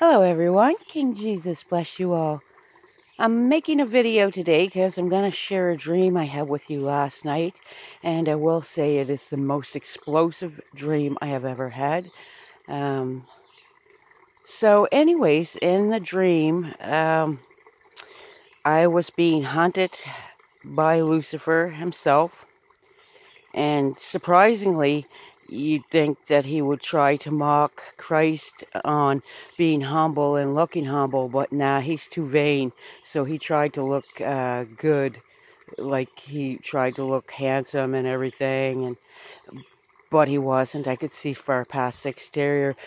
Hello everyone, King Jesus bless you all. I'm making a video today because I'm going to share a dream I had with you last night, and I will say it is the most explosive dream I have ever had. Um, so anyways, in the dream, I was being hunted by Lucifer himself, and surprisingly, you'd think that he would try to mock Christ on being humble and looking humble, but nah, he's too vain. So he tried to look good, like he tried to look handsome and everything, but he wasn't. I could see far past the exterior.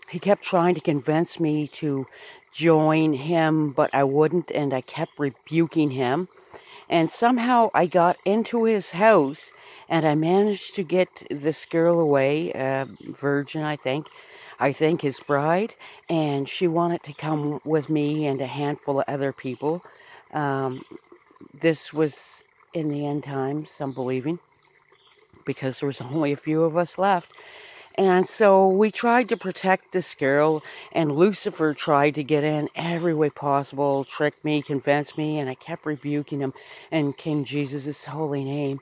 He kept trying to convince me to join him, but I wouldn't, and I kept rebuking him. And somehow I got into his house and I managed to get this girl away, virgin, I think. I think his bride, and she wanted to come with me and a handful of other people. Um, this was in the end times, I'm believing, because there was only a few of us left. And so we tried to protect this girl, and Lucifer tried to get in every way possible, trick me, convince me, and I kept rebuking him in King Jesus' holy name.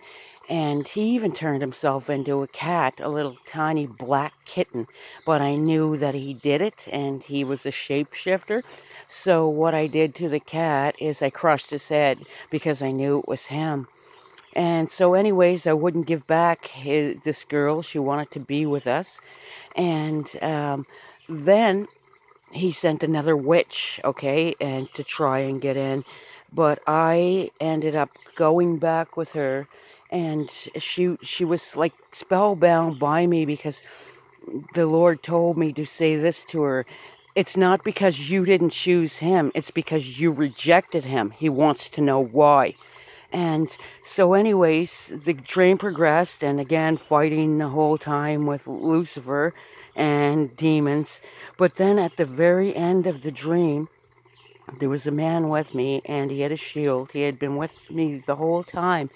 And he even turned himself into a cat, a little tiny black kitten. But I knew that he did it, and he was a shapeshifter. So what I did to the cat is I crushed his head because I knew it was him. And so anyways, I wouldn't give back this girl. She wanted to be with us. And then he sent another witch, okay, and to try and get in. But I ended up going back with her, and she was like spellbound by me because the Lord told me to say this to her. It's not because you didn't choose him. It's because you rejected him. He wants to know why. And so anyways, the dream progressed, and again, fighting the whole time with Lucifer and demons. But then at the very end of the dream, there was a man with me, and he had a shield. He had been with me the whole time.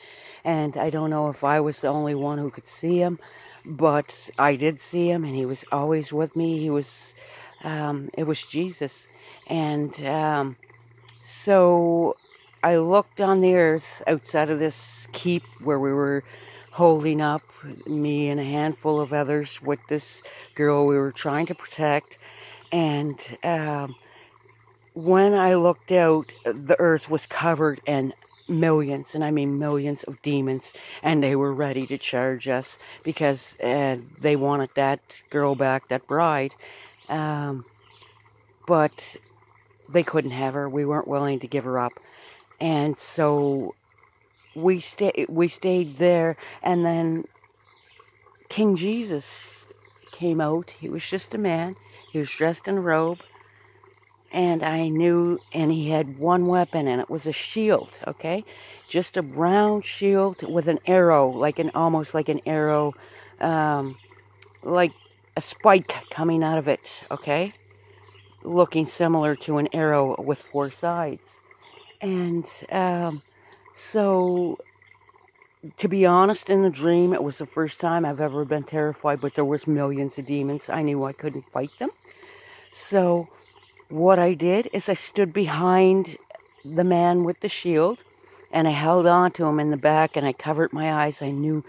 And I don't know if I was the only one who could see him, but I did see him, and he was always with me. It was Jesus. And so I looked on the earth outside of this keep where we were holding up, me and a handful of others, with this girl we were trying to protect. And when I looked out, the earth was covered in millions, and I mean millions of demons, and they were ready to charge us because they wanted that girl back, that bride. But they couldn't have her. We weren't willing to give her up. And so we stayed there, and then King Jesus came out. He was just a man. He was dressed in a robe, and I knew, and he had one weapon, and it was a shield, okay? Just a round shield with an arrow, almost like an arrow, like a spike coming out of it, okay? Looking similar to an arrow with four sides. And so, to be honest, in the dream, it was the first time I've ever been terrified, but there was millions of demons. I knew I couldn't fight them. So what I did is I stood behind the man with the shield, and I held on to him in the back, and I covered my eyes. I knew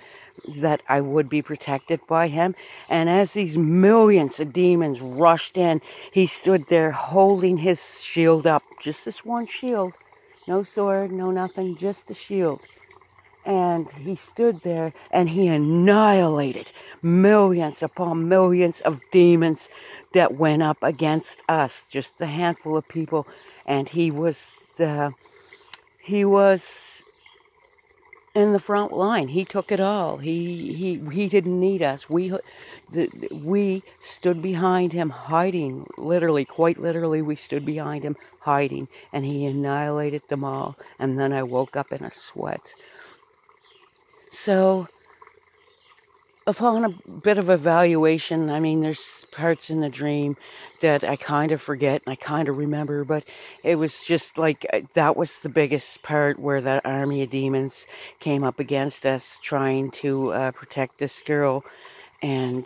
that I would be protected by him. And as these millions of demons rushed in, he stood there holding his shield up. Just this one shield. No sword, no nothing, just a shield. And he stood there and he annihilated millions upon millions of demons that went up against us, just a handful of people. And he was in the front line. He took it all. He didn't need us. We stood behind him hiding, literally, quite literally, we stood behind him hiding, and he annihilated them all. And then I woke up in a sweat. So, upon a bit of evaluation, I mean, there's parts in the dream that I kind of forget and I kind of remember, but it was just like that was the biggest part, where that army of demons came up against us trying to protect this girl. And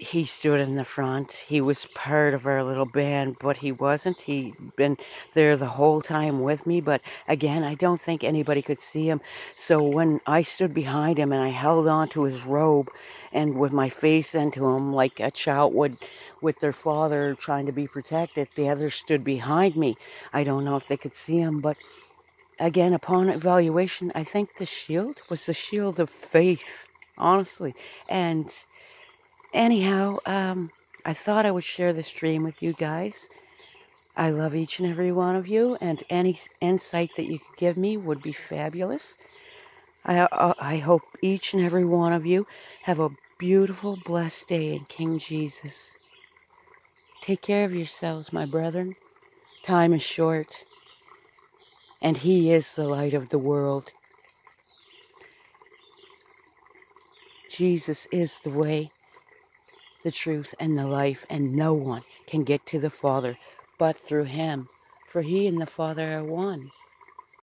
he stood in the front. He was part of our little band, but he wasn't. He'd been there the whole time with me, but again, I don't think anybody could see him. So when I stood behind him and I held on to his robe and with my face into him like a child would with their father trying to be protected, the others stood behind me. I don't know if they could see him, but again, upon evaluation, I think the shield was the shield of faith, honestly. And anyhow, I thought I would share this dream with you guys. I love each and every one of you, and any insight that you could give me would be fabulous. I hope each and every one of you have a beautiful, blessed day in King Jesus. Take care of yourselves, my brethren. Time is short, and He is the light of the world. Jesus is the way, the truth, and the life, and no one can get to the Father but through Him, for He and the Father are one.